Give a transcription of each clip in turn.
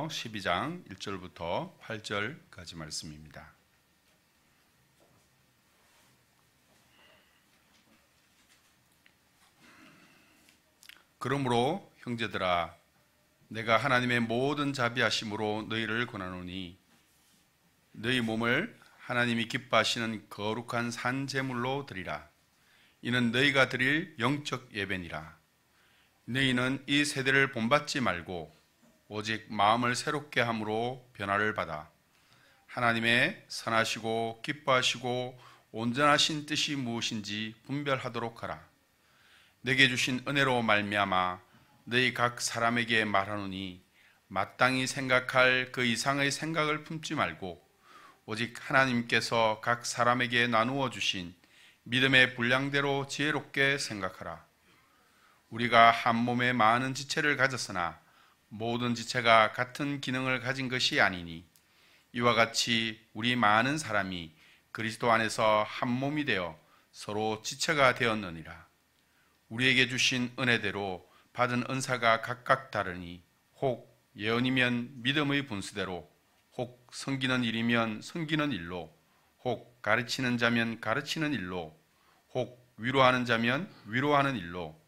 12장 1절부터 8절까지 말씀입니다. 그러므로 형제들아, 내가 하나님의 모든 자비하심으로 너희를 권하노니 너희 몸을 하나님이 기뻐하시는 거룩한 산 제물로 드리라. 이는 너희가 드릴 영적 예배니라. 너희는 이 세대를 본받지 말고 오직 마음을 새롭게 함으로 변화를 받아 하나님의 선하시고 기뻐하시고 온전하신 뜻이 무엇인지 분별하도록 하라. 내게 주신 은혜로 말미암아 너희 각 사람에게 말하노니 마땅히 생각할 그 이상의 생각을 품지 말고 오직 하나님께서 각 사람에게 나누어 주신 믿음의 분량대로 지혜롭게 생각하라. 우리가 한 몸에 많은 지체를 가졌으나 모든 지체가 같은 기능을 가진 것이 아니니 이와 같이 우리 많은 사람이 그리스도 안에서 한 몸이 되어 서로 지체가 되었느니라. 우리에게 주신 은혜대로 받은 은사가 각각 다르니 혹 예언이면 믿음의 분수대로, 혹 섬기는 일이면 섬기는 일로, 혹 가르치는 자면 가르치는 일로, 혹 위로하는 자면 위로하는 일로,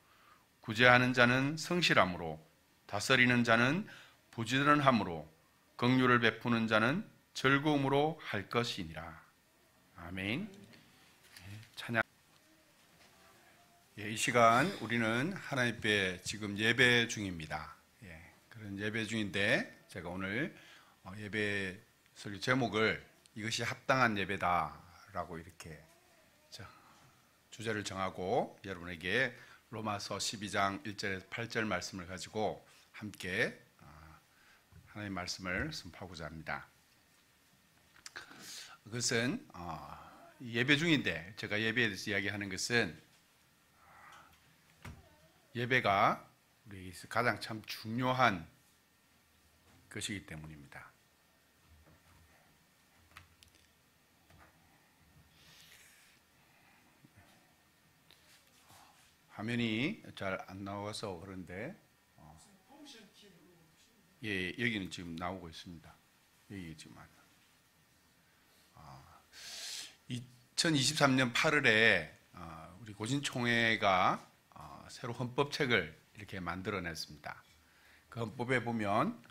구제하는 자는 성실함으로, 다스리는 자는 부지런함으로, 긍휼을 베푸는 자는 즐거움으로 할 것이니라. 아멘. 찬양. 이 시간 우리는 하나님 앞에 지금 예배 중입니다. 그런 예배 중인데 제가 오늘 예배 설교 제목을 이것이 합당한 예배다라고 이렇게 주제를 정하고 여러분에게 로마서 12장 1절에서 8절 말씀을 가지고 함께 하나님의 말씀을 선포하고자 합니다. 그것은 예배 중인데 제가 예배에 대해서 이야기하는 것은 예배가 우리에게서 가장 참 중요한 것이기 때문입니다. 화면이 잘 안 나와서 그런데 여기는 지금 나오고 있습니다. 여기 지금 2023년 8월에 우리 고진총회가 새로 헌법책을 이렇게 만들어냈습니다. 그 헌법에 보면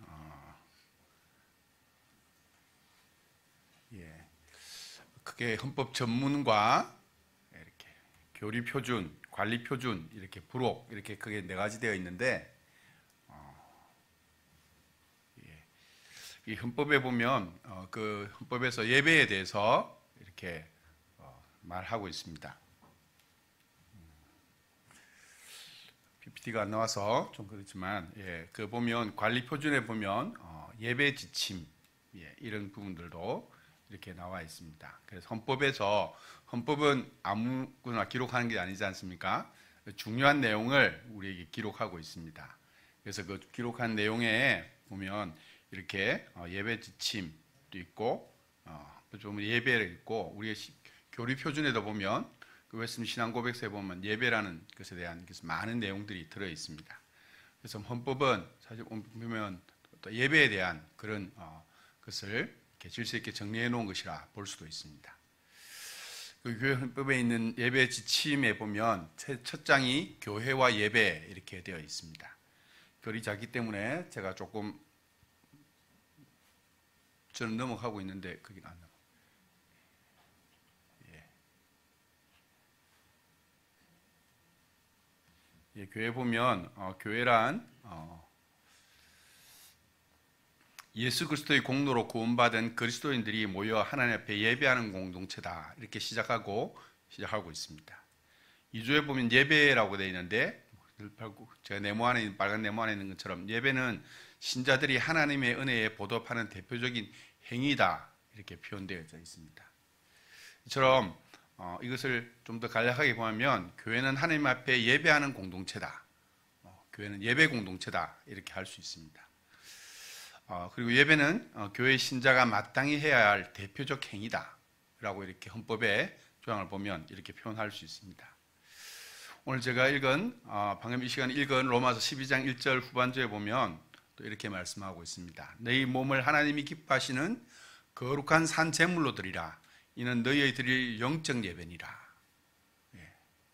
그게 헌법 전문과 이렇게 교리 표준, 관리 표준, 이렇게 부록 이렇게 크게 네 가지 되어 있는데 이 헌법에 보면 그 헌법에서 예배에 대해서 이렇게 말하고 있습니다. PPT가 안 나와서 좀 그렇지만 그 보면 관리 표준에 보면 예배 지침 이런 부분들도 이렇게 나와 있습니다. 그래서 헌법은 아무거나 기록하는 게 아니지 않습니까? 중요한 내용을 우리에게 기록하고 있습니다. 그래서 그 기록한 내용에 보면 이렇게 예배 지침도 있고 좀 예배를 있고 우리의 교리 표준에도 보면 그 웨스턴 신앙 고백서에 보면 예배라는 것에 대한 많은 내용들이 들어 있습니다. 그래서 헌법은 사실 보면 또 예배에 대한 그런 것을 이렇게 질서 있게 정리해 놓은 것이라 볼 수도 있습니다. 그 교회 헌법에 있는 예배 지침에 보면 첫 장이 교회와 예배 이렇게 되어 있습니다. 글이 작기 때문에 제가 조금 저는 넘어가고 있는데 그게 안 나와요. 교회 보면 교회란 예수 그리스도의 공로로 구원받은 그리스도인들이 모여 하나님 앞에 예배하는 공동체다 이렇게 시작하고 있습니다. 2조에 보면 예배라고 되어 있는데 제가 네모 안에 있는 빨간 네모 안에 있는 것처럼 예배는 신자들이 하나님의 은혜에 보답하는 대표적인 행위다 이렇게 표현되어 있습니다. 이처럼 이것을 좀 더 간략하게 보면 교회는 하나님 앞에 예배하는 공동체다. 교회는 예배 공동체다 이렇게 할 수 있습니다. 그리고 예배는 교회 신자가 마땅히 해야 할 대표적 행위다 라고 이렇게 헌법의 조항을 보면 이렇게 표현할 수 있습니다. 오늘 제가 방금 이 시간에 읽은 로마서 12장 1절 후반절에 보면 또 이렇게 말씀하고 있습니다. 너희 몸을 하나님이 기뻐하시는 거룩한 산 제물로 드리라. 이는 너희의 드릴 영적 예배니라.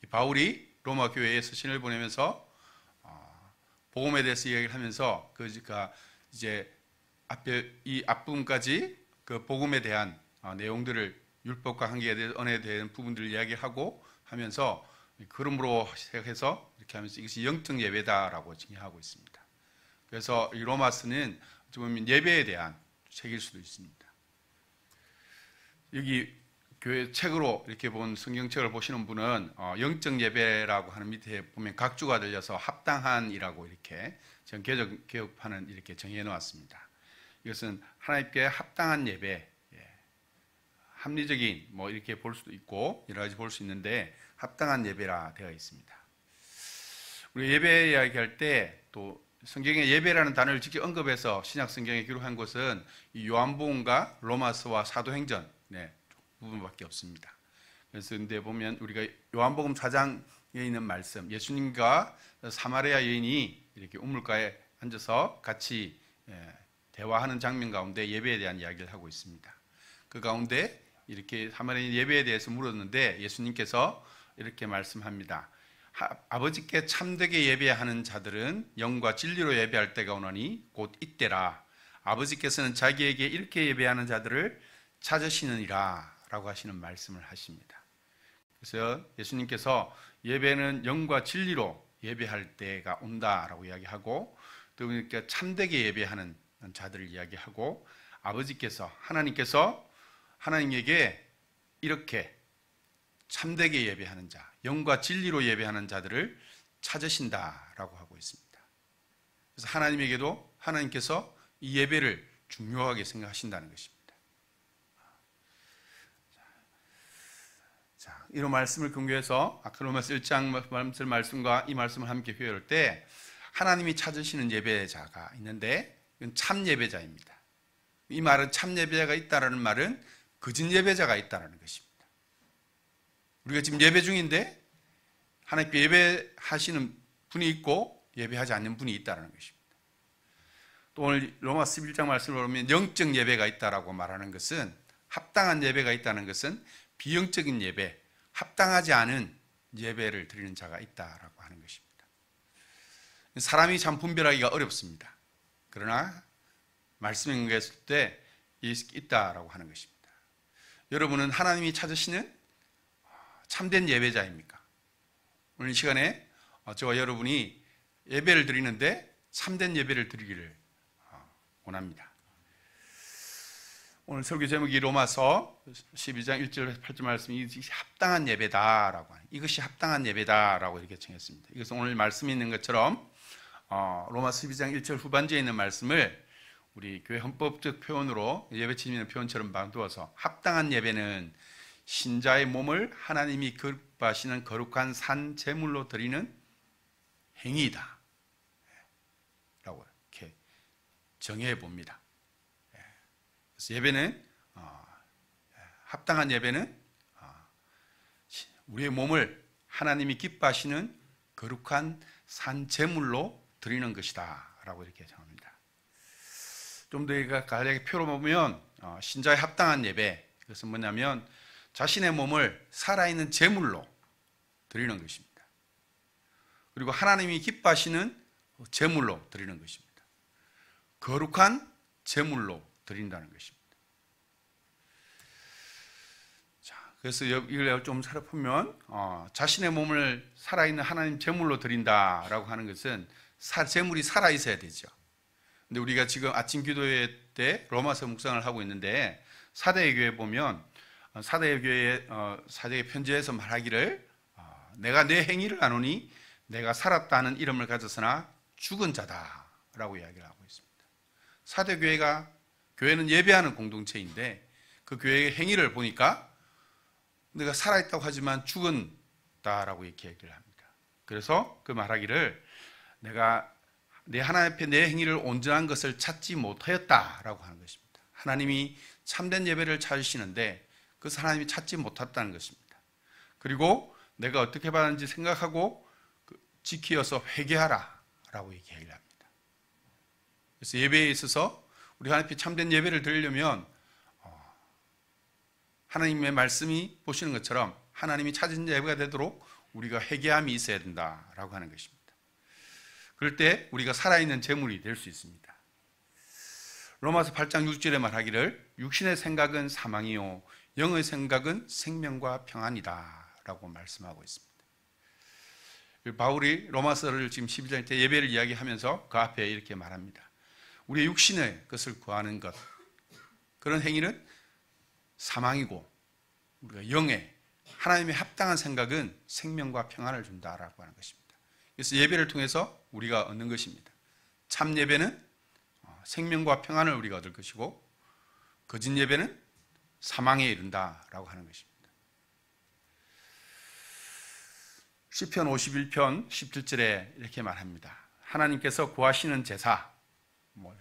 바울이 로마 교회에 서신을 보내면서 복음에 대해서 이야기를 하면서 그가 이제 이 앞부분까지 그 복음에 대한 내용들을 율법과 관계에 대한 언어에 대한 부분들을 이야기하고 하면서 그러므로 해서 이렇게 하면서 이것이 영적 예배다라고 정의하고 있습니다. 그래서 이 로마서는 어찌 보면 예배에 대한 책일 수도 있습니다. 여기 교회 책으로 이렇게 본 성경책을 보시는 분은 영적 예배라고 하는 밑에 보면 각주가 들려서 합당한이라고 이렇게 전 개혁판은 이렇게 정해 놓았습니다. 이것은 하나님께 합당한 예배, 합리적인 뭐 이렇게 볼 수도 있고 여러 가지 볼 수 있는데 합당한 예배라 되어 있습니다. 우리 예배 이야기할 때 또 성경에 예배라는 단어를 직접 언급해서 신약 성경에 기록한 것은 이 요한복음과 로마서와 사도행전 부분밖에 없습니다. 그래서 근데 보면 우리가 요한복음 4장에 있는 말씀, 예수님과 사마리아 여인이 이렇게 우물가에 앉아서 같이 대화하는 장면 가운데 예배에 대한 이야기를 하고 있습니다. 그 가운데 이렇게 사마리아 예배에 대해서 물었는데 예수님께서 이렇게 말씀합니다. 아버지께 참되게 예배하는 자들은 영과 진리로 예배할 때가 오나니 곧 이때라. 아버지께서는 자기에게 이렇게 예배하는 자들을 찾으시느니라 라고 하시는 말씀을 하십니다. 그래서 예수님께서 예배는 영과 진리로 예배할 때가 온다라고 이야기하고 또 그러니까 참되게 예배하는 자들을 이야기하고 아버지께서 하나님에게 이렇게 참되게 예배하는 자, 영과 진리로 예배하는 자들을 찾으신다라고 하고 있습니다. 그래서 하나님께서 이 예배를 중요하게 생각하신다는 것입니다. 자, 이런 말씀을 근거해서 아까 로마서 1장 말씀과 이 말씀을 함께 교회할 때 하나님이 찾으시는 예배자가 있는데 이건 참 예배자입니다. 이 말은 참 예배자가 있다라는 말은 거짓 예배자가 있다라는 것입니다. 우리가 지금 예배 중인데 하나님께 예배하시는 분이 있고 예배하지 않는 분이 있다라는 것입니다. 또 오늘 로마서 11장 말씀을 보면 영적 예배가 있다라고 말하는 것은 합당한 예배가 있다는 것은 비영적인 예배, 합당하지 않은 예배를 드리는 자가 있다라고 하는 것입니다. 사람이 참 분별하기가 어렵습니다. 그러나 말씀에 응했을 때 있다라고 하는 것입니다. 여러분은 하나님이 찾으시는 참된 예배자입니까? 오늘 이 시간에 저와 여러분이 예배를 드리는데 참된 예배를 드리기를 원합니다. 오늘 설교 제목이 로마서 12장 1절 8절 말씀이 이것이 합당한 예배다라고 하는, 이것이 합당한 예배다라고 이렇게 정했습니다. 이것은 오늘 말씀이 있는 것처럼 로마서 12장 1절 후반지에 있는 말씀을 우리 교회 헌법적 표현으로 예배 지니는 표현처럼 만들어서 합당한 예배는 신자의 몸을 하나님이 기뻐하시는 거룩한 산 제물로 드리는 행위이다 라고 이렇게 정해 봅니다. 그래서 예배는 합당한 예배는 우리의 몸을 하나님이 기뻐하시는 거룩한 산 제물로 드리는 것이다 라고 이렇게 정합니다. 좀 더 간략하게 표로 보면 신자의 합당한 예배, 그것은 뭐냐면 자신의 몸을 살아있는 제물로 드리는 것입니다. 그리고 하나님이 기뻐하시는 제물로 드리는 것입니다. 거룩한 제물로 드린다는 것입니다. 자, 그래서 이걸 좀 살펴보면 자신의 몸을 살아있는 하나님 제물로 드린다라고 하는 것은 제물이 살아 있어야 되죠. 근데 우리가 지금 아침 기도회 때 로마서 묵상을 하고 있는데 사대의 교회 보면 사대의 교회의 사대의 편지에서 말하기를 내가 내 행위를 아노니 내가 살았다는 이름을 가졌으나 죽은 자다라고 이야기를 하고 있습니다. 사대 교회는 예배하는 공동체인데 그 교회의 행위를 보니까 내가 살아있다고 하지만 죽은다라고 이렇게 얘기를 합니다. 그래서 그 말하기를 내가 내 하나님 앞에 내 행위를 온전한 것을 찾지 못하였다라고 하는 것입니다. 하나님이 참된 예배를 찾으시는데 그것을 하나님이 찾지 못했다는 것입니다. 그리고 내가 어떻게 받았는지 생각하고 지키어서 회개하라 라고 얘기를 합니다. 그래서 예배에 있어서 우리 하나님 앞에 참된 예배를 드리려면 하나님의 말씀이 보시는 것처럼 하나님이 찾은 예배가 되도록 우리가 회개함이 있어야 된다라고 하는 것입니다. 그럴 때 우리가 살아있는 제물이 될 수 있습니다. 로마서 8장 6절에 말하기를 육신의 생각은 사망이요 영의 생각은 생명과 평안이다 라고 말씀하고 있습니다. 바울이 로마서를 지금 12장 때 예배를 이야기하면서 그 앞에 이렇게 말합니다. 우리의 육신의 것을 구하는 것, 그런 행위는 사망이고 우리가 영의 하나님의 합당한 생각은 생명과 평안을 준다라고 하는 것입니다. 그래서 예배를 통해서 우리가 얻는 것입니다. 참 예배는 생명과 평안을 우리가 얻을 것이고 거짓 예배는 사망에 이른다라고 하는 것입니다. 시편 51편 17절에 이렇게 말합니다. 하나님께서 구하시는 제사,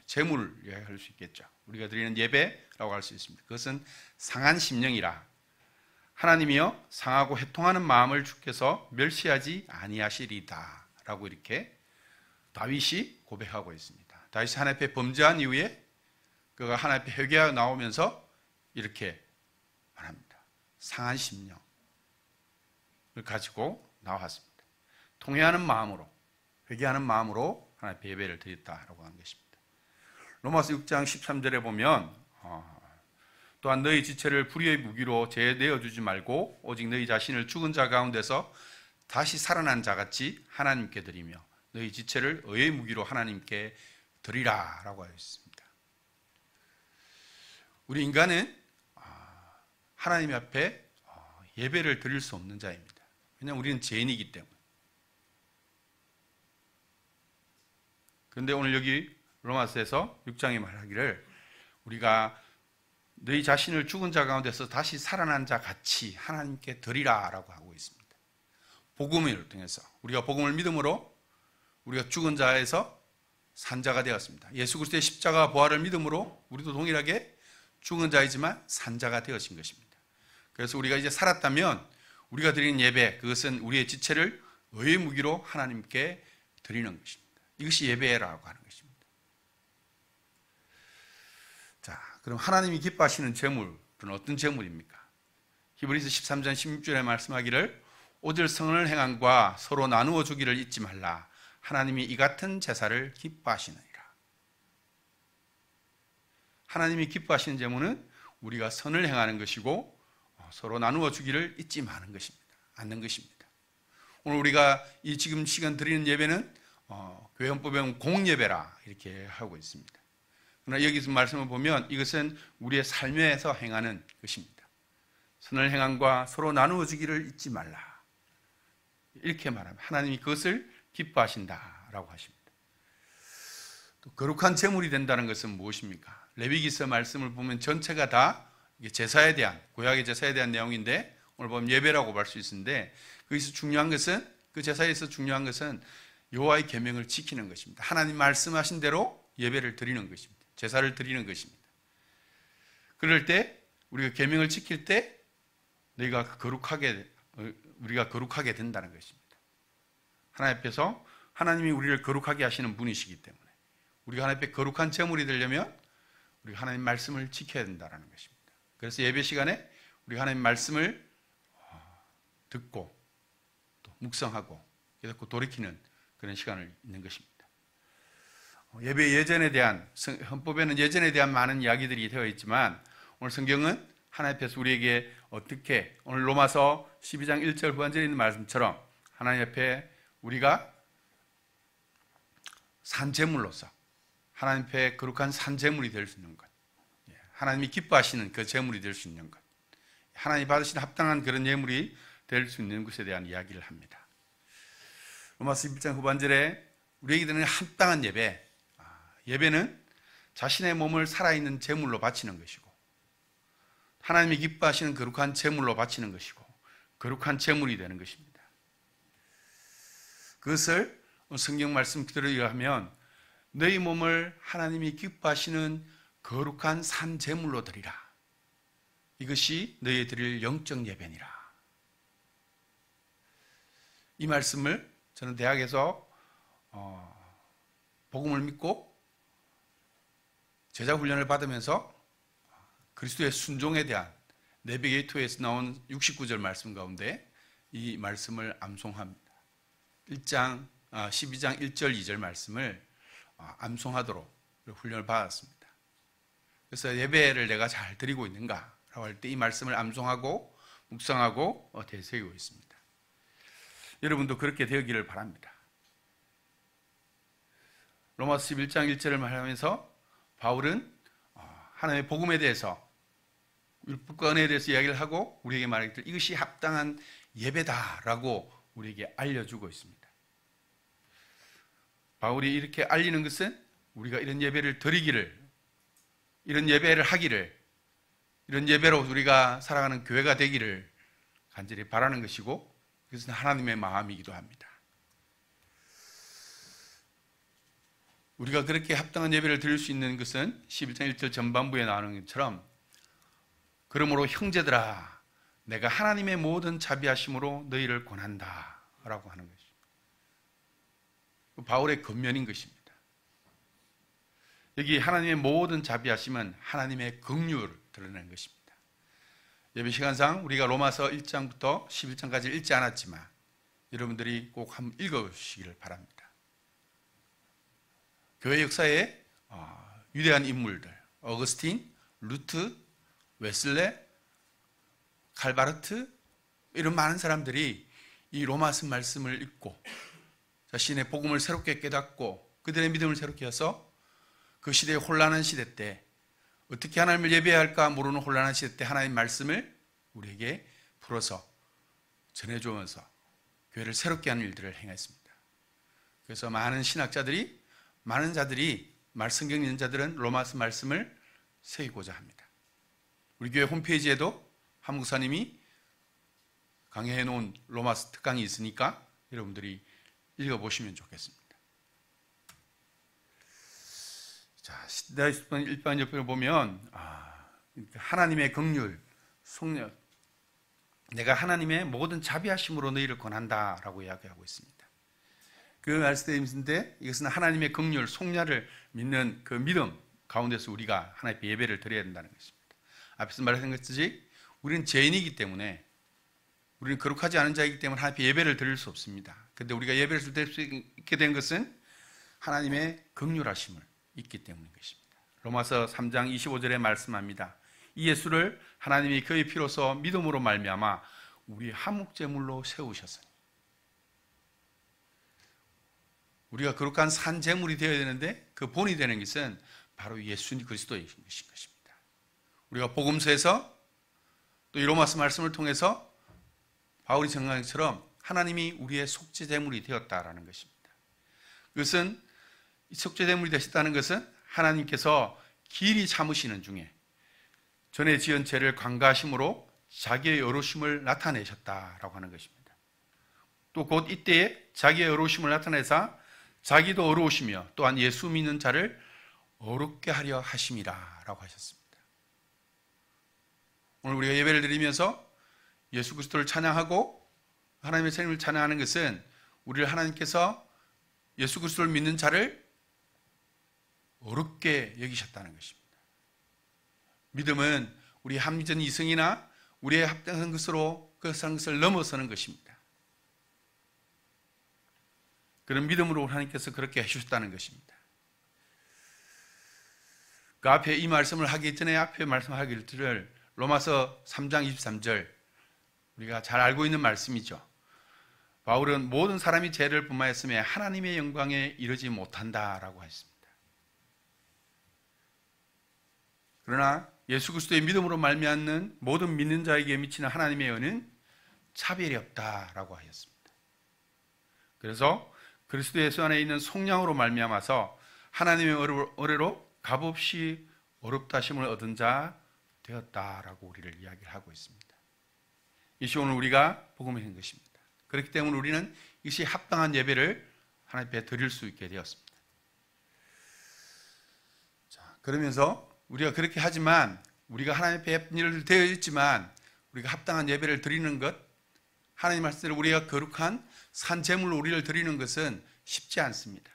제물을 이야기할 수 있겠죠. 우리가 드리는 예배라고 할 수 있습니다. 그것은 상한 심령이라 하나님이여 상하고 해통하는 마음을 주께서 멸시하지 아니하시리다 라고 이렇게 다윗이 고백하고 있습니다. 다윗이 하나님 앞에 범죄한 이후에 그가 하나님 앞에 회개하여 나오면서 이렇게 말합니다. 상한 심령을 가지고 나왔습니다. 통회하는 마음으로, 회개하는 마음으로 하나님 앞에 예배를 드렸다라고 하는 것입니다. 로마서 6장 13절에 보면 또한 너희 지체를 불의의 무기로 내어주지 말고 오직 너희 자신을 죽은 자 가운데서 다시 살아난 자같이 하나님께 드리며 너희 지체를 의의 무기로 하나님께 드리라 라고 하여 있습니다. 우리 인간은 하나님 앞에 예배를 드릴 수 없는 자입니다. 왜냐하면 우리는 죄인이기 때문에. 그런데 오늘 여기 로마서에서 6장에 말하기를 우리가 너희 자신을 죽은 자 가운데서 다시 살아난 자 같이 하나님께 드리라 라고 하고 있습니다. 복음을 통해서 우리가 복음을 믿음으로 우리가 죽은 자에서 산 자가 되었습니다. 예수 그리스도의 십자가 부활을 믿음으로 우리도 동일하게 죽은 자이지만 산 자가 되어진 것입니다. 그래서 우리가 이제 살았다면 우리가 드리는 예배, 그것은 우리의 지체를 의의 무기로 하나님께 드리는 것입니다. 이것이 예배라고 하는 것입니다. 자, 그럼 하나님이 기뻐하시는 제물은 어떤 제물입니까? 히브리서 13장 16절에 말씀하기를 오직 선을 행함과 서로 나누어 주기를 잊지 말라. 하나님이 이 같은 제사를 기뻐하시느니라. 하나님이 기뻐하시는 제물은 우리가 선을 행하는 것이고 서로 나누어 주기를 잊지 않는 것입니다. 오늘 우리가 이 지금 시간 드리는 예배는 교회 헌법에 보면 공예배라 이렇게 하고 있습니다. 그러나 여기서 말씀을 보면 이것은 우리의 삶에서 행하는 것입니다. 선을 행함과 서로 나누어 주기를 잊지 말라. 이렇게 말하면 하나님이 그것을 기뻐하신다라고 하십니다. 또 거룩한 제물이 된다는 것은 무엇입니까? 레위기서 말씀을 보면 전체가 다 제사에 대한, 구약의 제사에 대한 내용인데 오늘 보면 예배라고 볼 수 있는데 거기서 중요한 것은, 그 제사에서 중요한 것은 여호와의 계명을 지키는 것입니다. 하나님 말씀하신 대로 예배를 드리는 것입니다. 제사를 드리는 것입니다. 그럴 때 우리가 계명을 지킬 때 우리가 거룩하게 된다는 것입니다. 하나님 앞에서 하나님이 우리를 거룩하게 하시는 분이시기 때문에 우리가 하나님 앞에 거룩한 제물이 되려면 우리가 하나님 말씀을 지켜야 된다는 것입니다. 그래서 예배 시간에 우리가 하나님 말씀을 듣고 또 묵상하고 깨닫고 돌이키는 그런 시간을 있는 것입니다. 예배 예전에 대한, 헌법에는 예전에 대한 많은 이야기들이 되어 있지만 오늘 성경은 하나님 앞에서 우리에게 어떻게, 오늘 로마서 12장 1절 후반절에 있는 말씀처럼 하나님 앞에 우리가 산제물로서 하나님 앞에 거룩한 산제물이 될 수 있는 것, 하나님이 기뻐하시는 그 제물이 될 수 있는 것, 하나님이 받으신 합당한 그런 예물이 될 수 있는 것에 대한 이야기를 합니다. 로마서 11장 후반절에 우리에게 드리는 합당한 예배, 예배는 자신의 몸을 살아있는 제물로 바치는 것이고 하나님이 기뻐하시는 거룩한 제물로 바치는 것이고 거룩한 제물이 되는 것입니다. 그것을 성경 말씀 그대로 이해하면 너희 몸을 하나님이 기뻐하시는 거룩한 산 제물로 드리라. 이것이 너희 드릴 영적 예배니라. 이 말씀을 저는 대학에서 복음을 믿고 제자 훈련을 받으면서 그리스도의 순종에 대한 내비게이터에서 나온 69절 말씀 가운데 이 말씀을 암송합니다. 12장 1절 2절 말씀을 암송하도록 훈련을 받았습니다. 그래서 예배를 내가 잘 드리고 있는가 라고 할 때 이 말씀을 암송하고 묵상하고 되새기고 있습니다. 여러분도 그렇게 되기를 바랍니다. 로마서 11장 1절을 말하면서 바울은 하나님의 복음에 대해서 율법과 은혜에 대해서 이야기를 하고 우리에게 말하기를 이것이 합당한 예배다라고 우리에게 알려주고 있습니다. 바울이 이렇게 알리는 것은 우리가 이런 예배를 드리기를, 이런 예배를 하기를, 이런 예배로 우리가 살아가는 교회가 되기를 간절히 바라는 것이고, 그것은 하나님의 마음이기도 합니다. 우리가 그렇게 합당한 예배를 드릴 수 있는 것은 11장 1절 전반부에 나오는 것처럼 그러므로 형제들아 내가 하나님의 모든 자비하심으로 너희를 권한다 라고 하는 것입니다. 바울의 권면인 것입니다. 여기 하나님의 모든 자비하심은 하나님의 긍휼을 드러내는 것입니다. 예배 시간상 우리가 로마서 1장부터 11장까지 읽지 않았지만 여러분들이 꼭 한번 읽어보시기를 바랍니다. 교회 역사에 위대한 인물들, 어거스틴, 루트, 웨슬레, 칼바르트 이런 많은 사람들이 이 로마서 말씀을 읽고 자신의 복음을 새롭게 깨닫고 그들의 믿음을 새롭게 해서 그 시대의 혼란한 시대 때 어떻게 하나님을 예배해야 할까 모르는 혼란한 시대 때 하나님의 말씀을 우리에게 풀어서 전해주면서 교회를 새롭게 하는 일들을 행했습니다. 그래서 많은 신학자들이, 많은 자들이, 성경 읽는 자들은 로마서 말씀을 새기고자 합니다. 우리 교회 홈페이지에도 한 목사님이 강해해 놓은 로마서 특강이 있으니까 여러분들이 읽어보시면 좋겠습니다. 자, 시대의 일반 옆을 보면 하나님의 긍휼, 속력, 내가 하나님의 모든 자비하심으로 너희를 권한다 라고 이야기하고 있습니다. 그 말씀인데 이것은 하나님의 긍휼, 속량을 믿는 그 믿음 가운데서 우리가 하나님 앞에 예배를 드려야 된다는 것입니다. 앞에서 말한 것이지 우리는 죄인이기 때문에, 우리는 거룩하지 않은 자이기 때문에 하나님 앞에 예배를 드릴 수 없습니다. 그런데 우리가 예배를 드릴 수 있게 된 것은 하나님의 긍휼하심을 있기 때문인 것입니다. 로마서 3장 25절에 말씀합니다. 이 예수를 하나님이 그의 피로서 믿음으로 말미암아 우리 화목제물로 세우셨으니, 우리가 거룩한 산제물이 되어야 되는데 그 본이 되는 것은 바로 예수 그리스도인 것입니다. 우리가 복음서에서 또 이 로마서 말씀을 통해서 바울이 정한 것처럼 하나님이 우리의 속죄제물이 되었다라는 것입니다. 그것은 속죄제물이 되셨다는 것은 하나님께서 길이 참으시는 중에 전에 지은 죄를 관가하심으로 자기의 의로우심을 나타내셨다라고 하는 것입니다. 또 곧 이때에 자기의 의로우심을 나타내사 자기도 의로우시며 또한 예수 믿는 자를 어렵게 하려 하심이라 라고 하셨습니다. 오늘 우리가 예배를 드리면서 예수 그리스도를 찬양하고 하나님의 생명을 찬양하는 것은 우리를 하나님께서 예수 그리스도를 믿는 자를 어렵게 여기셨다는 것입니다. 믿음은 우리 합리적 이성이나 우리의 합당한 것으로 그것을 넘어서는 것입니다. 그런 믿음으로 하나님께서 그렇게 해주셨다는 것입니다. 그 앞에 이 말씀을 하기 전에 앞에 말씀하기를 로마서 3장 23절 우리가 잘 알고 있는 말씀이죠. 바울은 모든 사람이 죄를 범하였음에 하나님의 영광에 이르지 못한다라고 했습니다. 그러나 예수 그리스도의 믿음으로 말미암는 모든 믿는 자에게 미치는 하나님의 은혜는 차별이 없다라고 하였습니다. 그래서 그리스도 예수 안에 있는 속량으로 말미암아서 하나님의 은혜로 값없이 어렵다 하심을 얻은 자 되었다라고 우리를 이야기를 하고 있습니다. 이것이 오늘 우리가 복음을 한 것입니다. 그렇기 때문에 우리는 이것이 합당한 예배를 하나님 앞에 드릴 수 있게 되었습니다. 자, 그러면서 우리가 그렇게 하지만 우리가 하나님 앞에 일을 되어 있지만 우리가 합당한 예배를 드리는 것, 하나님 말씀대로 우리가 거룩한 산제물로 우리를 드리는 것은 쉽지 않습니다.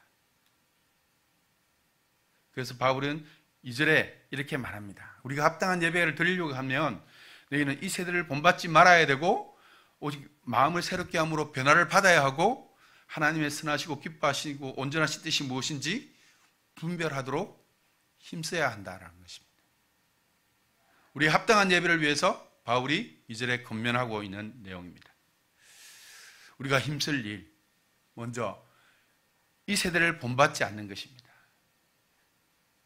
그래서 바울은 2절에 이렇게 말합니다. 우리가 합당한 예배를 드리려고 하면 너희는 이 세대를 본받지 말아야 되고 오직 마음을 새롭게 함으로 변화를 받아야 하고 하나님의 선하시고 기뻐하시고 온전하신 뜻이 무엇인지 분별하도록 힘써야 한다라는 것입니다. 우리의 합당한 예배를 위해서 바울이 2절에 권면하고 있는 내용입니다. 우리가 힘쓸 일, 먼저 이 세대를 본받지 않는 것입니다.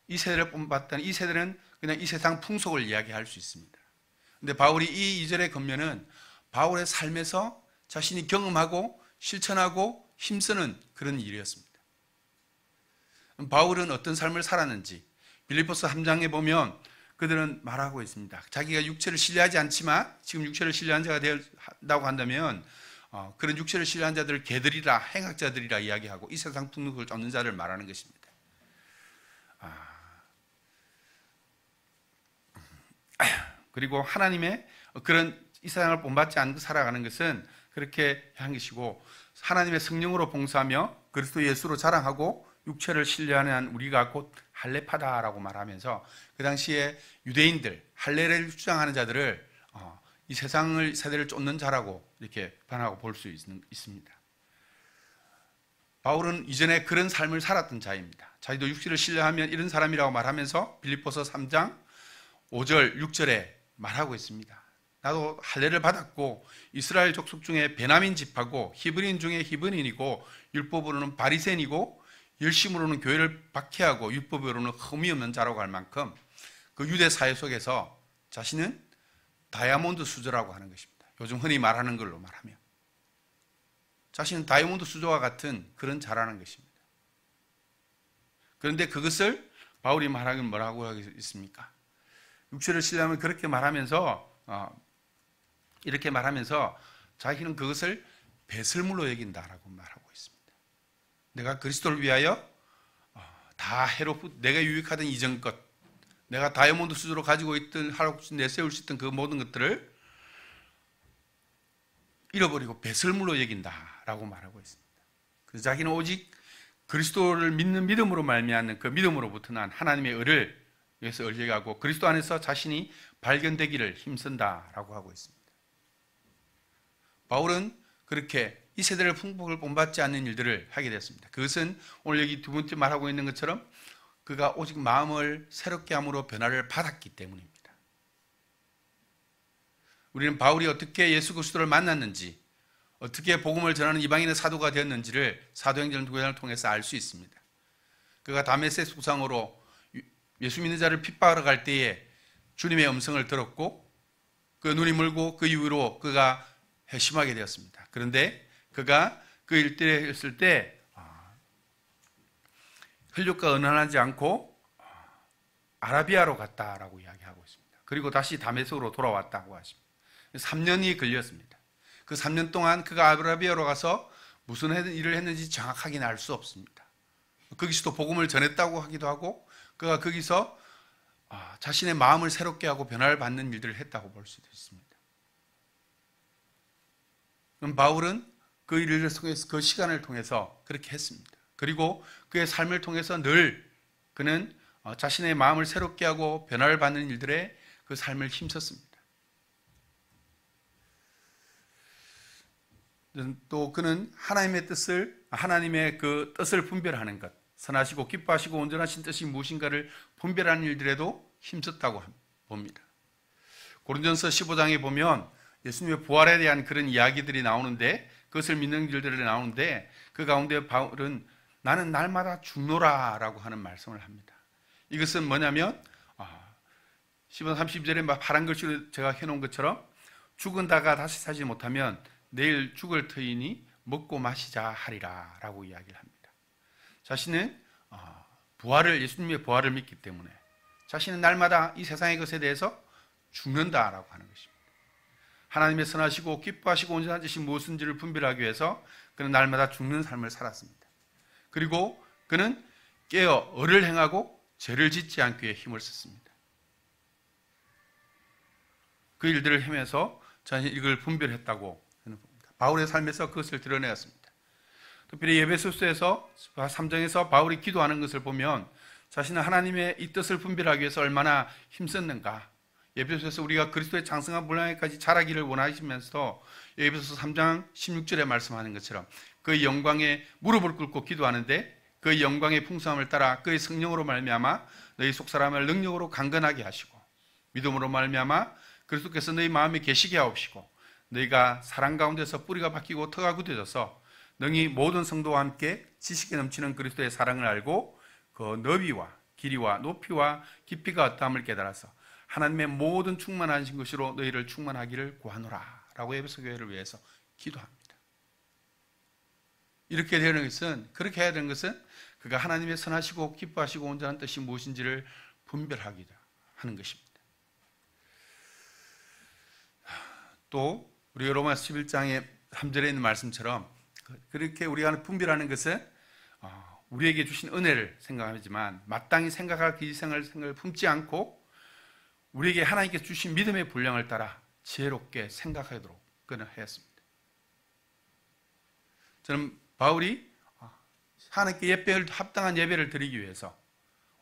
이 세대를 본받다는, 이 세대는 그냥 이 세상 풍속을 이야기할 수 있습니다. 근데 바울이 이 2절의 권면은 바울의 삶에서 자신이 경험하고 실천하고 힘쓰는 그런 일이었습니다. 바울은 어떤 삶을 살았는지 빌립보서 3장에 보면 그들은 말하고 있습니다. 자기가 육체를 신뢰하지 않지만 지금 육체를 신뢰한 자가 된다고 한다면 그런 육체를 신뢰한 자들을 개들이라 행악자들이라 이야기하고 이 세상 풍속을 쫓는 자를 말하는 것입니다. 그리고 하나님의 그런 이 세상을 본받지 않고 살아가는 것은 그렇게 한 것이고 하나님의 성령으로 봉사하며 그리스도 예수로 자랑하고 육체를 신뢰하는 우리가 곧 할례파다라고 말하면서 그 당시에 유대인들 할례를 주장하는 자들을 이 세대를 쫓는 자라고 이렇게 반하고 볼 수 있습니다. 바울은 이전에 그런 삶을 살았던 자입니다. 자기도 육체를 신뢰하면 이런 사람이라고 말하면서 빌립보서 3장 5절 6절에 말하고 있습니다. 나도 할례를 받았고 이스라엘 족속 중에 베냐민 지파고 히브리인 중에 히브리인이고 율법으로는 바리새인이고 열심으로는 교회를 박해하고 율법으로는 흠이 없는 자라고 할 만큼 그 유대 사회 속에서 자신은 다이아몬드 수저라고 하는 것입니다. 요즘 흔히 말하는 걸로 말하면 자신은 다이아몬드 수저와 같은 그런 자라는 것입니다. 그런데 그것을 바울이 말하긴 뭐라고 하겠습니까? 육체를 신뢰하면 그렇게 말하면서 이렇게 말하면서 자기는 그것을 배설물로 여긴다라고 말하고 있습니다. 내가 그리스도를 위하여 다 해롭고 내가 유익하던 이전 것, 내가 다이아몬드 수저로 가지고 있던 하라고 내세울 수 있던 그 모든 것들을 잃어버리고 배설물로 여긴다라고 말하고 있습니다. 그래서 자기는 오직 그리스도를 믿는 믿음으로 말미암는 그 믿음으로부터 난 하나님의 의를 위해서 의지하고 그리스도 안에서 자신이 발견되기를 힘쓴다라고 하고 있습니다. 바울은 그렇게 이 세대를 풍속을 본받지 않는 일들을 하게 됐습니다. 그것은 오늘 여기 두 번째 말하고 있는 것처럼 그가 오직 마음을 새롭게 함으로 변화를 받았기 때문입니다. 우리는 바울이 어떻게 예수 그리스도를 만났는지, 어떻게 복음을 전하는 이방인의 사도가 되었는지를 사도행전 9장을 통해서 알 수 있습니다. 그가 다메섹 수상으로 예수 믿는 자를 핍박하러 갈 때에 주님의 음성을 들었고 그 눈이 멀고 그 이후로 그가 회심하게 되었습니다. 그런데 그가 그 일들에 했을 때 혈육과 은연하지 않고 아라비아로 갔다라고 이야기하고 있습니다. 그리고 다시 다메섹으로 돌아왔다고 하십니다. 3년이 걸렸습니다. 그 3년 동안 그가 아라비아로 가서 무슨 일을 했는지 정확하게는 알 수 없습니다. 거기서도 복음을 전했다고 하기도 하고 그가 거기서 자신의 마음을 새롭게 하고 변화를 받는 일들을 했다고 볼 수도 있습니다. 그럼 바울은 그 일을 통해서 그 시간을 통해서 그렇게 했습니다. 그리고 그의 삶을 통해서 늘 그는 자신의 마음을 새롭게 하고 변화를 받는 일들에 그 삶을 힘썼습니다. 또 그는 하나님의 그 뜻을 분별하는 것, 선하시고 기뻐하시고 온전하신 뜻이 무엇인가를 분별하는 일들에도 힘썼다고 봅니다. 고린도전서 15장에 보면 예수님의 부활에 대한 그런 이야기들이 나오는데 그것을 믿는 일들이 나오는데 그 가운데 바울은 나는 날마다 죽노라 라고 하는 말씀을 합니다. 이것은 뭐냐면 10번 32절에 파란 글씨로 제가 해놓은 것처럼 죽은 다가 다시 사지 못하면 내일 죽을 터이니 먹고 마시자 하리라 라고 이야기를 합니다. 자신은 예수님의 부활을 믿기 때문에 자신은 날마다 이 세상의 것에 대해서 죽는다라고 하는 것입니다. 하나님의 선하시고 기뻐하시고 온전한 뜻이 무엇인지를 분별하기 위해서 그는 날마다 죽는 삶을 살았습니다. 그리고 그는 깨어 의를 행하고 죄를 짓지 않기 위해 힘을 썼습니다. 그 일들을 헤매서 자신이 이걸 분별했다고 바울의 삶에서 그것을 드러내었습니다. 특별히 에베소서에서 3장에서 바울이 기도하는 것을 보면 자신은 하나님의 이 뜻을 분별하기 위해서 얼마나 힘썼는가. 에베소서에서 우리가 그리스도의 장성한 분량에까지 자라기를 원하시면서 에베소서 3장 16절에 말씀하는 것처럼 그의 영광에 무릎을 꿇고 기도하는데 그의 영광의 풍성함을 따라 그의 성령으로 말미암아 너희 속사람을 능력으로 강건하게 하시고 믿음으로 말미암아 그리스도께서 너희 마음에 계시게 하옵시고 너희가 사랑 가운데서 뿌리가 박히고 터가 굳어져서 능히 모든 성도와 함께 지식에 넘치는 그리스도의 사랑을 알고 그 너비와 길이와 높이와 깊이가 어떠함을 깨달아서 하나님의 모든 충만하신 것으로 너희를 충만하기를 구하노라 라고 에베소 교회를 위해서 기도합니다. 이렇게 되는 것은, 그렇게 해야 되는 것은 그가 하나님의 선하시고 기뻐하시고 온전한 뜻이 무엇인지를 분별하기 하는 것입니다. 또 우리가 로마서 11장의 3절에 있는 말씀처럼 그렇게 우리가 분별하는 것은 우리에게 주신 은혜를 생각하지만 마땅히 생각할 그 생각을 품지 않고 우리에게 하나님께서 주신 믿음의 분량을 따라 지혜롭게 생각하도록 그는 하였습니다. 저는 바울이 하나님께 합당한 예배를 드리기 위해서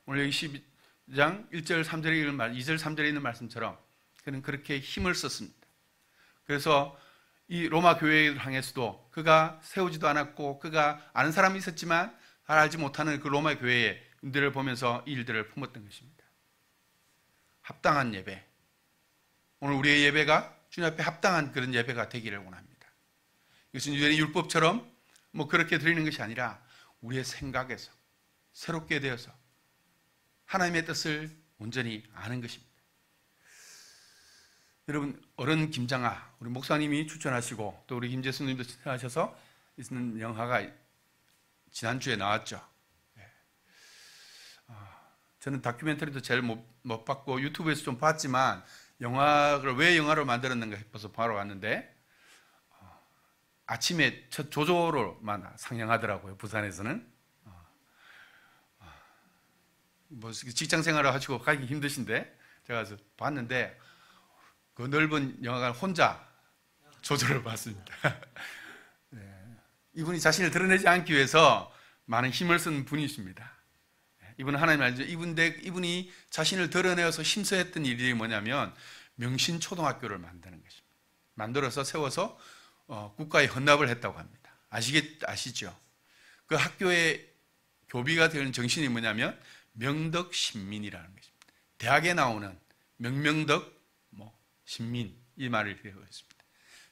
오늘 여기 12장 1절 3절에 있는 2절 3절에 있는 말씀처럼 그는 그렇게 힘을 썼습니다. 그래서 이 로마 교회를 향해서도 그가 세우지도 않았고 그가 아는 사람이 있었지만 잘 알지 못하는 그 로마 교회의 일들을 보면서 이 일들을 품었던 것입니다. 합당한 예배. 오늘 우리의 예배가 주님 앞에 합당한 그런 예배가 되기를 원합니다. 이것은 유대인 율법처럼 그렇게 드리는 것이 아니라 우리의 생각에서 새롭게 되어서 하나님의 뜻을 온전히 아는 것입니다. 여러분, 어른 김장하 우리 목사님이 추천하시고 또 우리 김재수님도 추천하셔서 있는 영화가 지난주에 나왔죠. 저는 다큐멘터리도 제일 못 봤고 유튜브에서 좀 봤지만 영화를 왜 영화로 만들었는가 싶어서 바로 왔는데 아침에 첫 조조로만 상영하더라고요. 부산에서는 직장 생활을 하시고 가기 힘드신데 제가 가서 봤는데 그 넓은 영화관 혼자 조조를 봤습니다. 네. 이분이 자신을 드러내지 않기 위해서 많은 힘을 쓴 분이십니다. 이분은 하나님 알죠? 이분이 자신을 드러내어서 힘써했던 일이 뭐냐면 명신초등학교를 만드는 것입니다. 만들어서 세워서 국가에 헌납을 했다고 합니다. 아시죠? 그 학교의 교비가 되는 정신이 뭐냐면 명덕신민이라는 것입니다. 대학에 나오는 명명덕 신민 이 말을 배우고 있습니다.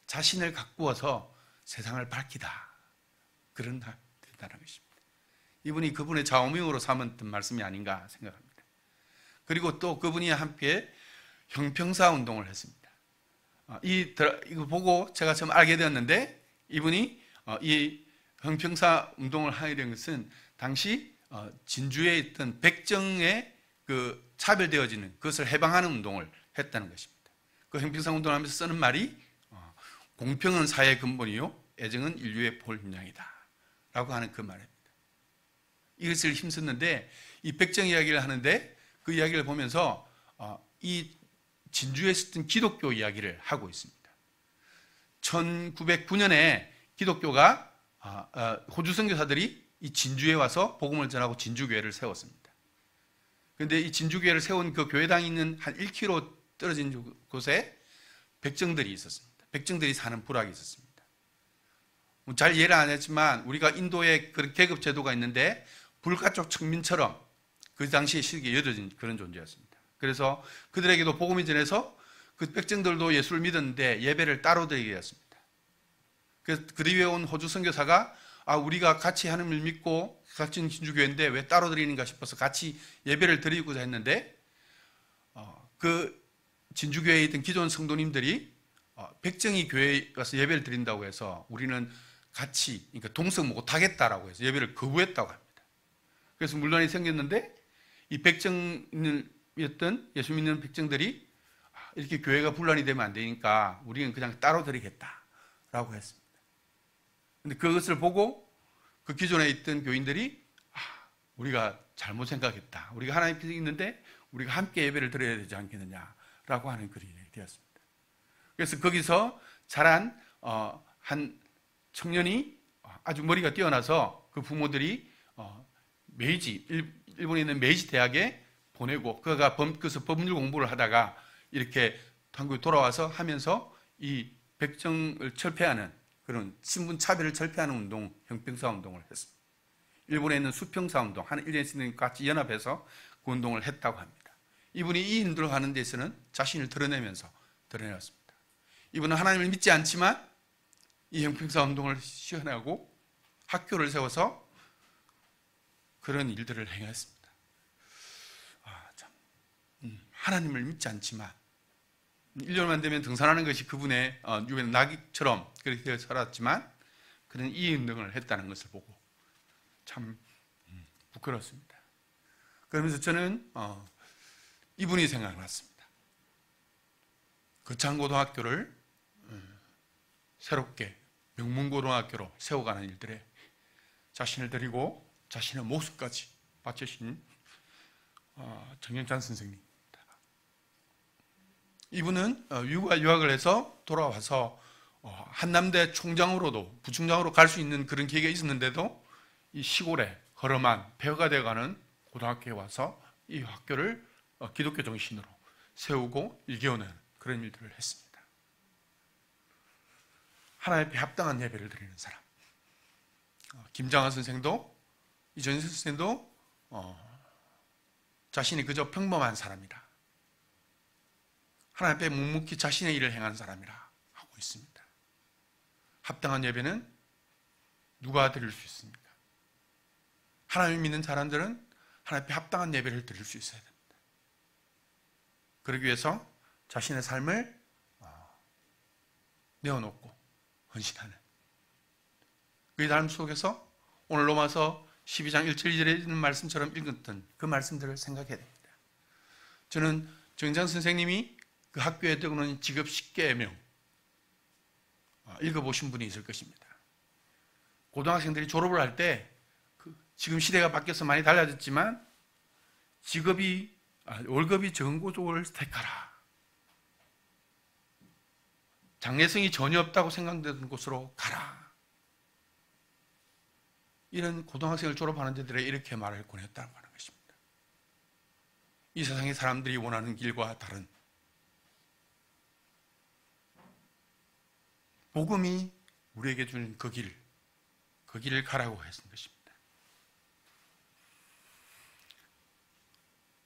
자신을 가꾸어서 세상을 밝히다. 그런 대단한 것입니다. 이분이 그분의 좌우명으로 삼았던 말씀이 아닌가 생각합니다. 그리고 또 그분이 함께 형평사 운동을 했습니다. 이거 보고 제가 처음 알게 되었는데 이분이 이 형평사 운동을 하게 된 것은 당시 진주에 있던 백정에 그 차별되어지는 그것을 해방하는 운동을 했다는 것입니다. 그 형평사 운동을 하면서 쓰는 말이 공평은 사회의 근본이요 애정은 인류의 본향이다 라고 하는 그 말입니다. 이것을 힘썼는데 이 백정 이야기를 하는데 그 이야기를 보면서 이 진주에 있었던 기독교 이야기를 하고 있습니다. 1909년에 기독교가 호주 선교사들이 이 진주에 와서 복음을 전하고 진주교회를 세웠습니다. 그런데 이 진주교회를 세운 그 교회당이 있는 한 1km 떨어진 곳에 백정들이 있었습니다. 백정들이 사는 부락이 있었습니다. 잘 이해를 안 했지만 우리가 인도에 그런 계급 제도가 있는데 불가촉 청민처럼 그 당시에 시기에 여겨진 그런 존재였습니다. 그래서 그들에게도 복음이 전해서 그 백정들도 예수를 믿었는데 예배를 따로 드리게 되었습니다. 그래서 그 뒤에 온 호주 선교사가 우리가 같이 하나님을 믿고 같이 진주교회인데 왜 따로 드리는가 싶어서 같이 예배를 드리고자 했는데 그 진주교회에 있던 기존 성도님들이 백정이 교회에 가서 예배를 드린다고 해서 우리는 같이 그러니까 동성 못하겠다라고 해서 예배를 거부했다고 합니다. 그래서 문란이 생겼는데 이 백정이었던 예수 믿는 백정들이 이렇게 교회가 분란이 되면 안 되니까 우리는 그냥 따로 드리겠다라고 했습니다. 근데 그것을 보고 그 기존에 있던 교인들이 우리가 잘못 생각했다. 우리가 하나님 뜻이 있는데 우리가 함께 예배를 드려야 되지 않겠느냐라고 하는 글이 되었습니다. 그래서 거기서 자란 한 청년이 아주 머리가 뛰어나서 그 부모들이 메이지 일본에 있는 메이지 대학에 보내고 그가 그래서 법률 공부를 하다가 이렇게 한국에 돌아와서 하면서 이 백정을 철폐하는 그런 신분 차별을 철폐하는 운동, 형평사 운동을 했습니다. 일본에 있는 수평사 운동, 한 일본에 있는 같이 연합해서 그 운동을 했다고 합니다. 이분이 이 운동을 하는 데서는 자신을 드러내면서 드러내었습니다. 이분은 하나님을 믿지 않지만 이 형평사 운동을 시연하고 학교를 세워서 그런 일들을 행했습니다. 하나님을 믿지 않지만 1년만 되면 등산하는 것이 그분의 유엔 낙이처럼 그렇게 살았지만 그는 이 운동을 했다는 것을 보고 참 부끄럽습니다. 그러면서 저는 이분이 생각났습니다. 거창고등학교를 새롭게 명문고등학교로 세워가는 일들에 자신을 드리고 자신의 목숨까지 바치신 정영찬 선생님. 이분은 유학을 해서 돌아와서 한남대 총장으로도 부총장으로 갈 수 있는 그런 기회가 있었는데도 이 시골에 허름한 폐허가 되어가는 고등학교에 와서 이 학교를 기독교 정신으로 세우고 일깨우는 그런 일들을 했습니다. 하나님 앞에 합당한 예배를 드리는 사람. 김장한 선생도 이전희 선생도 자신이 그저 평범한 사람이다. 하나님 앞에 묵묵히 자신의 일을 행한 사람이라 하고 있습니다. 합당한 예배는 누가 드릴 수 있습니까? 하나님을 믿는 사람들은 하나님 앞에 합당한 예배를 드릴 수 있어야 됩니다. 그러기 위해서 자신의 삶을 내어놓고 헌신하는 그 삶 속에서 오늘 로마서 12장 1절 2절에 있는 말씀처럼 읽었던 그 말씀들을 생각해야 됩니다. 저는 정장 선생님이 그 학교에 적어놓은 직업 10개의 명 읽어보신 분이 있을 것입니다. 고등학생들이 졸업을 할 때 지금 시대가 바뀌어서 많이 달라졌지만 월급이 적은 곳을 택하라. 장래성이 전혀 없다고 생각되는 곳으로 가라. 이런 고등학생을 졸업하는 데들에 이렇게 말을 권했다고 하는 것입니다. 이 세상의 사람들이 원하는 길과 다른 복음이 우리에게 주는 그 길을 가라고 했던 것입니다.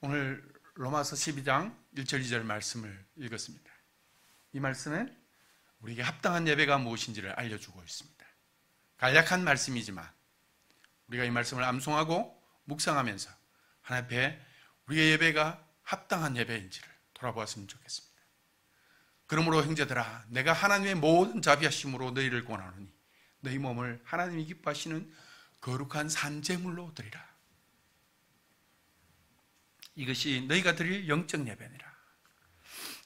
오늘 로마서 12장 1절 2절 말씀을 읽었습니다. 이 말씀은 우리에게 합당한 예배가 무엇인지를 알려주고 있습니다. 간략한 말씀이지만 우리가 이 말씀을 암송하고 묵상하면서 하나님 앞에 우리의 예배가 합당한 예배인지를 돌아보았으면 좋겠습니다. 그러므로 형제들아 내가 하나님의 모든 자비하심으로 너희를 권하노니 너희 몸을 하나님이 기뻐하시는 거룩한 산제물로 드리라. 이것이 너희가 드릴 영적 예배니라.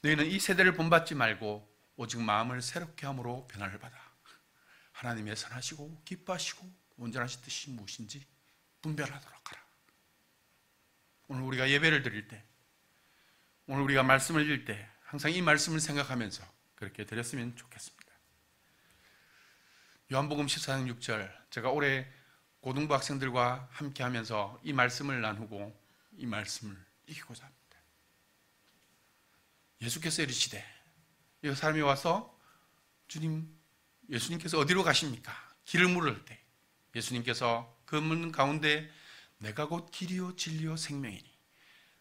너희는 이 세대를 본받지 말고 오직 마음을 새롭게 함으로 변화를 받아 하나님의 선하시고 기뻐하시고 온전하신 뜻이 무엇인지 분별하도록 하라. 오늘 우리가 예배를 드릴 때, 오늘 우리가 말씀을 읽을 때 항상 이 말씀을 생각하면서 그렇게 드렸으면 좋겠습니다. 요한복음 14장 6절, 제가 올해 고등부 학생들과 함께 하면서 이 말씀을 나누고 이 말씀을 익히고자 합니다. 예수께서 이르시되, 이 사람이 와서 주님, 예수님께서 어디로 가십니까? 길을 물을 때 예수님께서 그 문 가운데 내가 곧 길이요 진리요 생명이니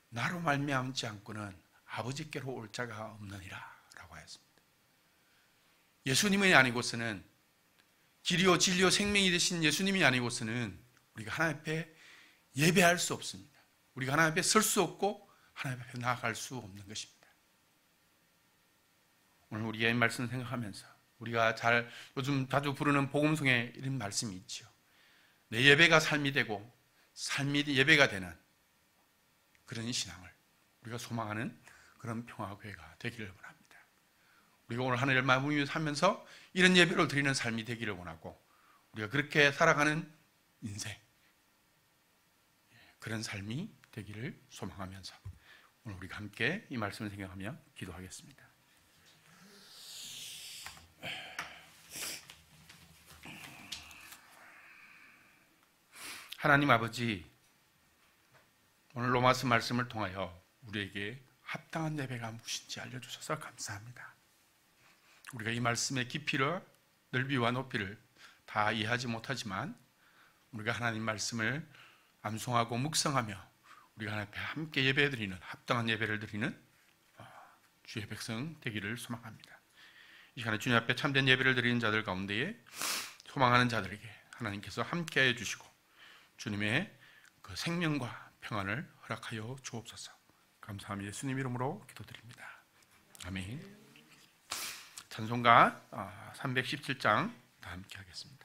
나로 말미암지 않고는 아버지께로 올 자가 없느니라 라고 하였습니다. 예수님이 아니고서는, 길이요 진리요 생명이 되신 예수님이 아니고서는 우리가 하나님 앞에 예배할 수 없습니다. 우리가 하나님 앞에 설 수 없고 하나님 앞에 나아갈 수 없는 것입니다. 오늘 우리가 이 말씀을 생각하면서 우리가 요즘 자주 부르는 복음송에 이런 말씀이 있죠. 내 예배가 삶이 되고 삶이 예배가 되는 그런 신앙을 우리가 소망하는 그런 평화교회가 되기를 원합니다. 우리가 오늘 하나님을 마음으로 이런 예배를 드리는 삶이 되기를 원하고 우리가 그렇게 살아가는 인생, 그런 삶이 되기를 소망하면서 오늘 우리가 함께 이 말씀을 생각하며 기도하겠습니다. 하나님 아버지, 오늘 로마서 말씀을 통하여 우리에게 합당한 예배가 무엇인지 알려주셔서 감사합니다. 우리가 이 말씀의 깊이를, 넓이와 높이를 다 이해하지 못하지만 우리가 하나님 말씀을 암송하고 묵상하며 우리가 하나님 앞에 함께 예배드리는, 합당한 예배를 드리는 주의 백성 되기를 소망합니다. 이 시간에 주님 앞에 참된 예배를 드리는 자들 가운데에 소망하는 자들에게 하나님께서 함께해 주시고 주님의 그 생명과 평안을 허락하여 주옵소서. 감사함 예수님 이름으로 기도드립니다. 아멘. 찬송가 317장 다 함께 하겠습니다.